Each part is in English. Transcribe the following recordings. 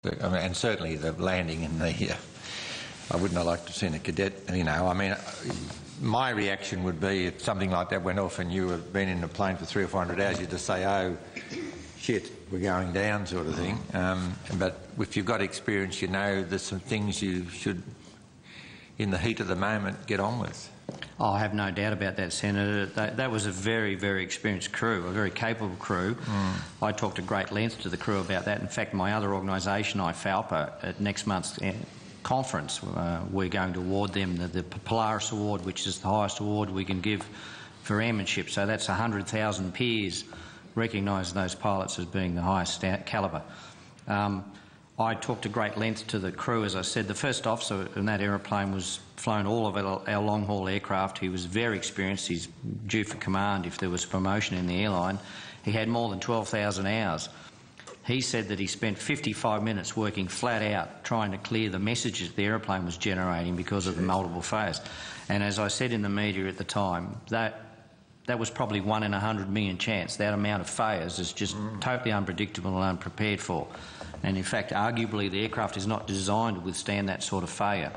I mean, and certainly the landing in the... I wouldn't have liked to have seen a cadet, you know. I mean, my reaction would be if something like that went off and you had been in a plane for 300 or 400 hours, you'd just say, oh, shit, we're going down sort of thing. But if you've got experience, you know there's some things you should, in the heat of the moment, get on with. Oh, I have no doubt about that, Senator. That was a very, very experienced crew, a very capable crew. I talked at great length to the crew about that. In fact, my other organisation, IFALPA, at next month's conference, we're going to award them the Polaris Award, which is the highest award we can give for airmanship. So that's 100,000 peers recognising those pilots as being the highest calibre. I talked at great length to the crew. As I said, the first officer in that aeroplane was flown all of our long-haul aircraft. He was very experienced. He's due for command if there was promotion in the airline. He had more than 12,000 hours. He said that he spent 55 minutes working flat out trying to clear the messages the aeroplane was generating because of the multiple failures. And as I said in the media at the time, that was probably 1 in 100 million chance. That amount of failures is just totally unpredictable and unprepared for. And in fact, arguably, the aircraft is not designed to withstand that sort of failure.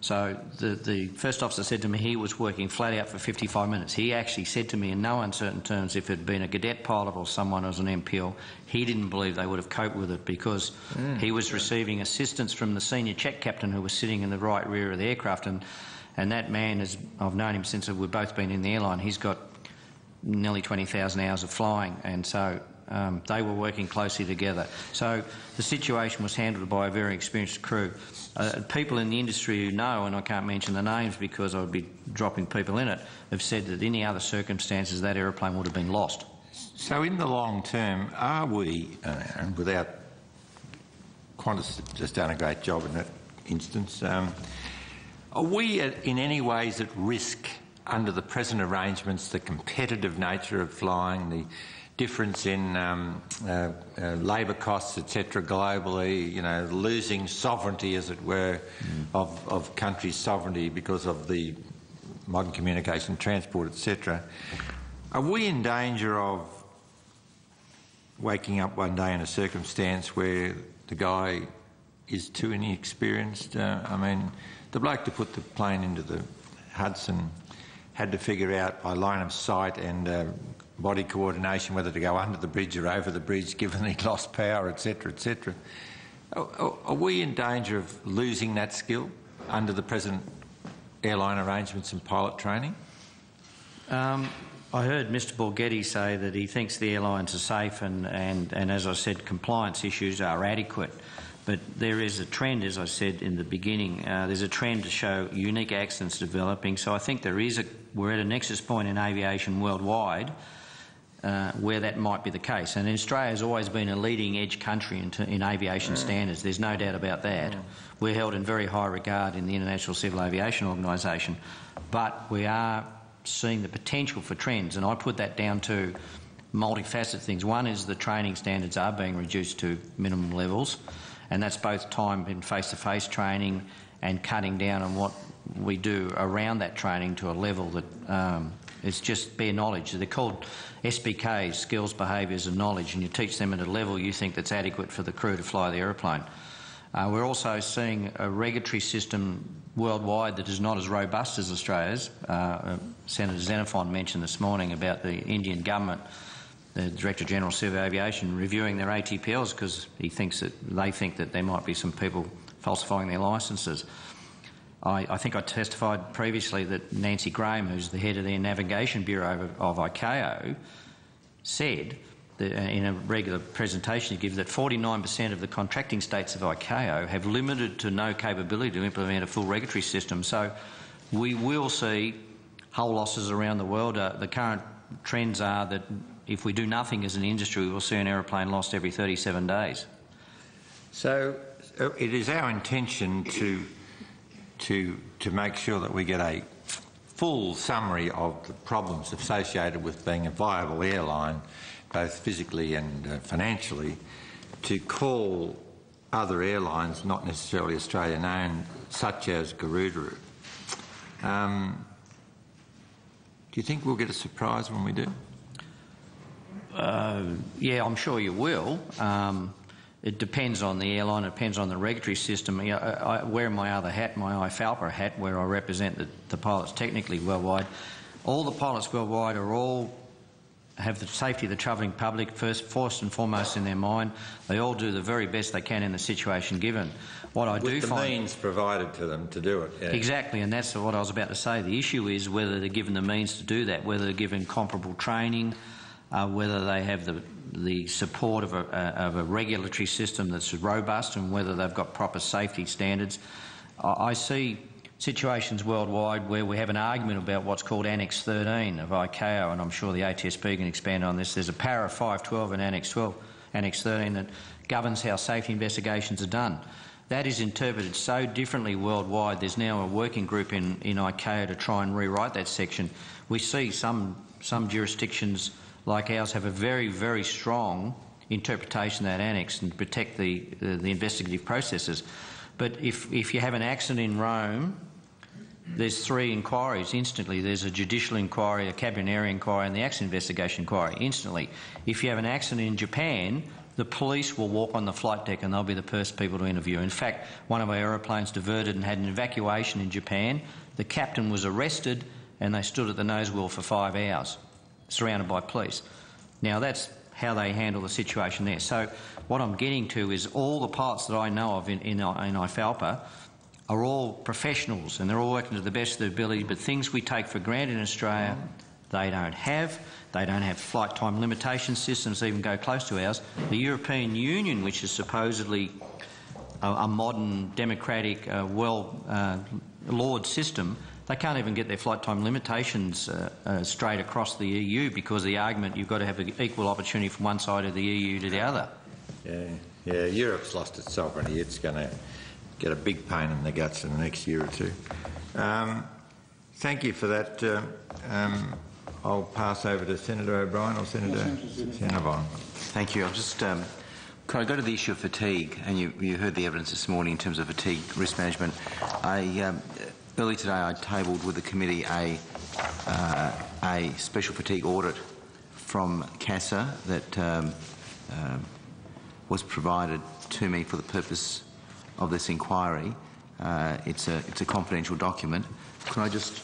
So the first officer said to me he was working flat out for 55 minutes. He actually said to me in no uncertain terms if it had been a cadet pilot or someone as an MPL, he didn't believe they would have coped with it because he was receiving assistance from the senior check captain who was sitting in the right rear of the aircraft. And that man, I've known him since we've both been in the airline, he's got nearly 20,000 hours of flying, and so they were working closely together. So the situation was handled by a very experienced crew. People in the industry who know, and I can't mention the names because I would be dropping people in it, have said that in any other circumstances that aeroplane would have been lost. So in the long term, are we, and without Qantas just done a great job in that instance, are we in any ways at risk under the present arrangements, the competitive nature of flying, the difference in labour costs, etc., globally, you know, losing sovereignty, as it were, of countries' sovereignty because of the modern communication, transport, etc. Are we in danger of waking up one day in a circumstance where the guy is too inexperienced? I mean, the bloke to put the plane into the Hudson had to figure out by line of sight and body coordination whether to go under the bridge or over the bridge, given he'd lost power, etc., etc. Are we in danger of losing that skill under the present airline arrangements and pilot training? I heard Mr Borghetti say that he thinks the airlines are safe and as I said, compliance issues are adequate. But there is a trend, as I said in the beginning, there's a trend to show unique accidents developing. So I think we're at a nexus point in aviation worldwide where that might be the case. And Australia has always been a leading edge country in aviation standards. There's no doubt about that. We're held in very high regard in the International Civil Aviation Organisation. But we are seeing the potential for trends, and I put that down to multifaceted things. One is the training standards are being reduced to minimum levels, and that's both time in face-to-face training and cutting down on what we do around that training to a level that is just bare knowledge. They're called SBKs, skills, behaviours and knowledge, and you teach them at a level you think that's adequate for the crew to fly the aeroplane. We're also seeing a regulatory system worldwide that is not as robust as Australia's. Senator Xenophon mentioned this morning about the Indian government, the Director General of Civil Aviation, reviewing their ATPLs because they think that there might be some people falsifying their licences. I think I testified previously that Nancy Graham, who's the head of the Navigation Bureau of ICAO, said that in a regular presentation he gives that 49% of the contracting states of ICAO have limited to no capability to implement a full regulatory system. So we will see hull losses around the world. The current trends are that if we do nothing as an industry, we will see an aeroplane lost every 37 days. So it is our intention to make sure that we get a full summary of the problems associated with being a viable airline, both physically and financially, to call other airlines, not necessarily Australian-owned, such as Garuda. Do you think we'll get a surprise when we do? Yeah, I'm sure you will. it depends on the airline, it depends on the regulatory system. You know, I wear my other hat, my IFALPA hat, where I represent the pilots technically worldwide. All the pilots worldwide have the safety of the travelling public first and foremost in their mind. They all do the very best they can in the situation given. What I do find... With the means provided to them to do it. Yeah. Exactly, and that's what I was about to say. The issue is whether they're given the means to do that, whether they're given comparable training, whether they have the support of a regulatory system that's robust, and whether they've got proper safety standards. I see situations worldwide where we have an argument about what's called Annex 13 of ICAO, and I'm sure the ATSB can expand on this. There's a para 512 in Annex 13 that governs how safety investigations are done. That is interpreted so differently worldwide. There's now a working group in ICAO to try and rewrite that section. We see some jurisdictions like ours have a very, very strong interpretation of that annex and protect the investigative processes. But if you have an accident in Rome, there's 3 inquiries instantly. There's a judicial inquiry, a cabinary inquiry and the accident investigation inquiry instantly. If you have an accident in Japan, the police will walk on the flight deck and they'll be the first people to interview. In fact, one of our aeroplanes diverted and had an evacuation in Japan. The captain was arrested and they stood at the nose wheel for 5 hours, surrounded by police. Now that's how they handle the situation there. So what I'm getting to is all the pilots that I know of in IFALPA are all professionals and they're all working to the best of their ability, but things we take for granted in Australia, they don't have. They don't have flight time limitation systems that even go close to ours. The European Union, which is supposedly a modern, democratic, well-lawed system, they can't even get their flight time limitations straight across the EU because of the argument you've got to have an equal opportunity from one side of the EU to the other. Yeah, Europe's lost its sovereignty. It's going to get a big pain in the guts in the next year or two. Thank you for that. I'll pass over to Senator O'Brien or Senator Vaughan. Thank you. I'll just can I go to the issue of fatigue? And you heard the evidence this morning in terms of fatigue risk management. Early today, I tabled with the committee a special fatigue audit from CASA that was provided to me for the purpose of this inquiry. It's a confidential document. Can I just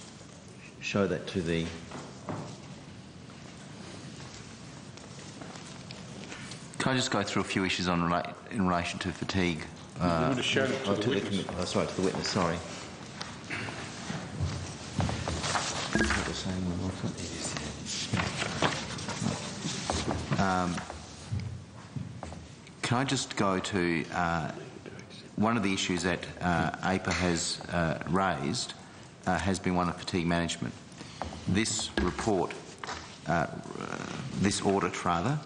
show that to the... Can I just go through a few issues in relation to fatigue? You want to show it to the witness? Sorry, to the witness, sorry. Can I just go to one of the issues that APA has raised has been one of fatigue management. This report, this audit rather,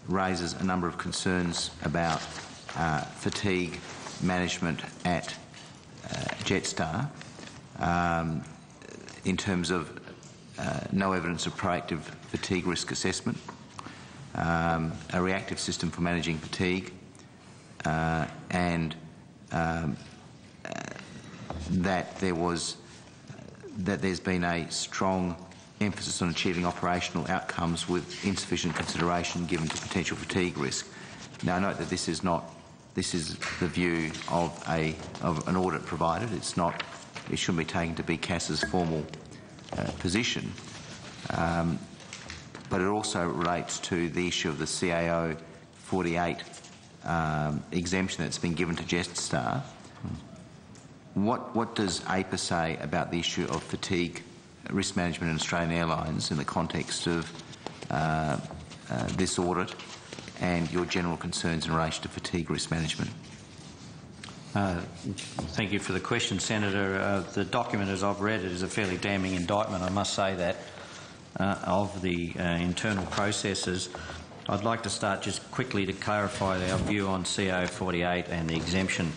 raises a number of concerns about fatigue management at Jetstar in terms of no evidence of proactive fatigue risk assessment, a reactive system for managing fatigue, and that there's been a strong emphasis on achieving operational outcomes with insufficient consideration given to potential fatigue risk. Now, I note that this is the view of an audit provided. It shouldn't be taken to be CASA's formal position, but it also relates to the issue of the CAO 48 exemption that's been given to Jetstar. What does APA say about the issue of fatigue risk management in Australian Airlines in the context of this audit and your general concerns in relation to fatigue risk management? Thank you for the question, Senator. The document, as I've read it, is a fairly damning indictment, I must say that, of the internal processes. I'd like to start just quickly to clarify our view on CO 48 and the exemption.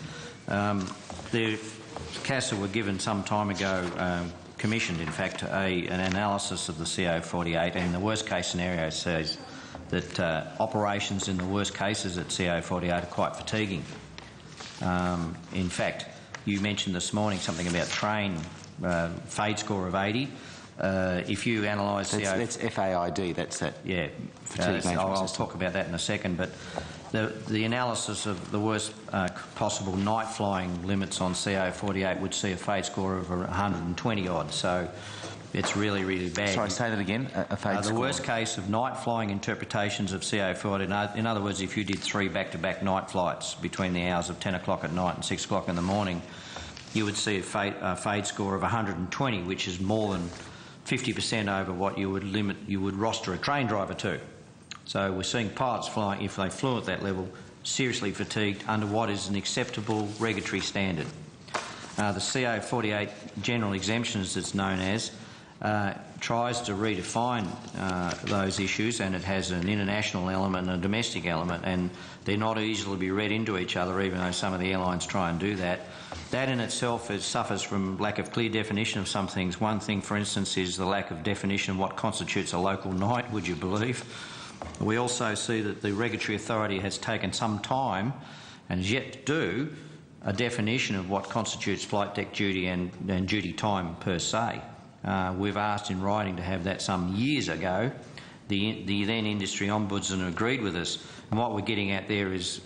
CASA were given some time ago, commissioned in fact, an analysis of the CO 48, and the worst case scenario says that operations in the worst cases at CO 48 are quite fatiguing. In fact, you mentioned this morning something about train fade score of 80. If you analyse CO... That's FAID, that's that. Yeah, fatigue management I'll system. talk about that in a second, but the analysis of the worst possible night flying limits on CO48 would see a fade score of 120 odd. So it's really, really bad. Sorry, say that again. A fade score. The worst case of night flying interpretations of CO48. In other words, if you did 3 back-to-back night flights between the hours of 10 o'clock at night and 6 o'clock in the morning, you would see a fade score of 120, which is more than 50% over what you would roster a train driver to. So we're seeing pilots flying, if they flew at that level, seriously fatigued under what is an acceptable regulatory standard. The CO48 general exemption, as it's known as, tries to redefine those issues, and it has an international element and a domestic element, and they're not easily to be read into each other, even though some of the airlines try and do that. That in itself suffers from lack of clear definition of some things. One thing, for instance, is the lack of definition of what constitutes a local night, would you believe? We also see that the regulatory authority has taken some time and is yet to do a definition of what constitutes flight deck duty and duty time per se. We've asked in writing to have that some years ago. The then industry ombudsman agreed with us, and what we're getting at there is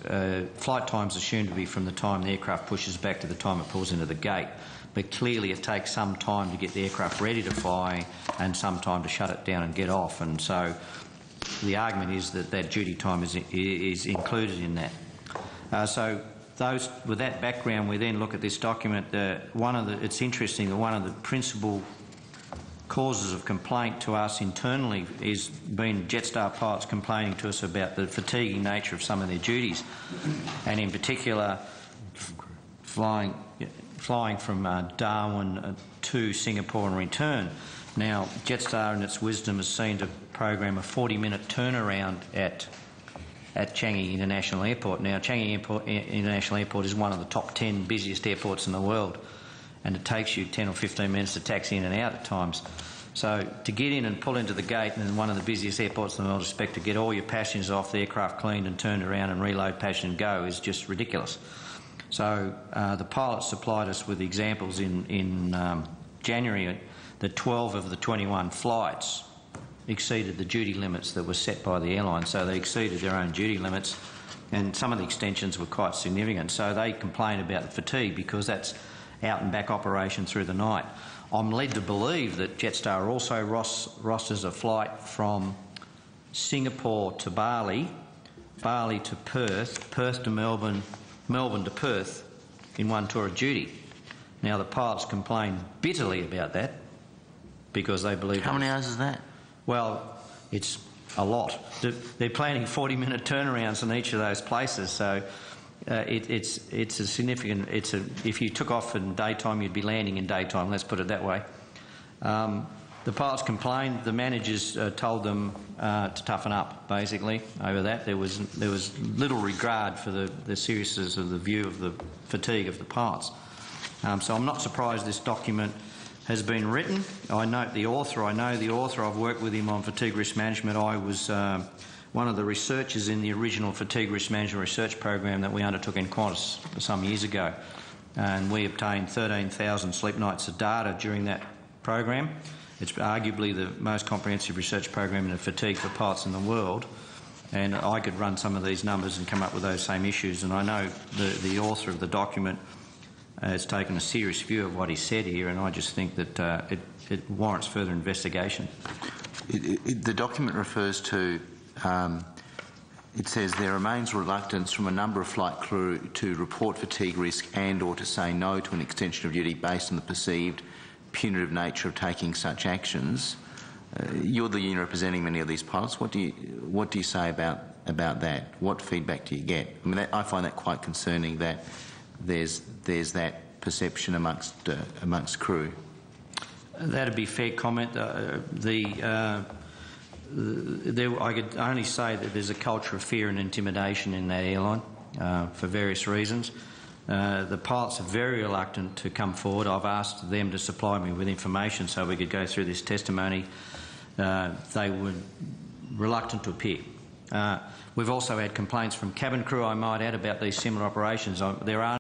flight times assumed to be from the time the aircraft pushes back to the time it pulls into the gate. But clearly it takes some time to get the aircraft ready to fly and some time to shut it down and get off, and so the argument is that that duty time is included in that. So with that background, we then look at this document. It's interesting that one of the principal causes of complaint to us internally is been Jetstar pilots complaining to us about the fatiguing nature of some of their duties, and in particular flying from Darwin to Singapore and return. Now, Jetstar in its wisdom has seen to program a 40-minute turnaround at Changi International Airport. Now, Changi International Airport is one of the top 10 busiest airports in the world, and it takes you 10 or 15 minutes to taxi in and out at times. So to get in and pull into the gate in one of the busiest airports in the world, expect to get all your passengers off the aircraft cleaned and turned around and reload, passenger and go is just ridiculous. So the pilots supplied us with examples in January that 12 of the 21 flights exceeded the duty limits that were set by the airline. So they exceeded their own duty limits, and some of the extensions were quite significant. So they complain about the fatigue because that's out and back operation through the night. I'm led to believe that Jetstar also rosters a flight from Singapore to Bali, Bali to Perth, Perth to Melbourne, Melbourne to Perth in one tour of duty. Now, the pilots complain bitterly about that because they believe... How many hours is that? Well, it's a lot. They're planning 40-minute turnarounds in each of those places, so it's a significant... if you took off in daytime, you'd be landing in daytime, let's put it that way. The pilots complained. The managers told them to toughen up, basically, over that. There was little regard for the seriousness of the view of the fatigue of the pilots. So I'm not surprised this document has been written. I note the author. I know the author. I've worked with him on fatigue risk management. I was one of the researchers in the original fatigue risk management research program that we undertook in Qantas some years ago, and we obtained 13,000 sleep nights of data during that program. It's arguably the most comprehensive research program in fatigue for pilots in the world, and I could run some of these numbers and come up with those same issues, and I know the author of the document has taken a serious view of what he said here, and I just think that it warrants further investigation. The document refers to, it says there remains reluctance from a number of flight crew to report fatigue risk and or to say no to an extension of duty based on the perceived punitive nature of taking such actions. You're the union representing many of these pilots. What do you say about that? What feedback do you get? I mean, I find that quite concerning that there's that perception amongst crew. That'd be a fair comment. I could only say that there's a culture of fear and intimidation in that airline for various reasons. The pilots are very reluctant to come forward. I've asked them to supply me with information so we could go through this testimony. They were reluctant to appear. We've also had complaints from cabin crew, I might add, about these similar operations. There are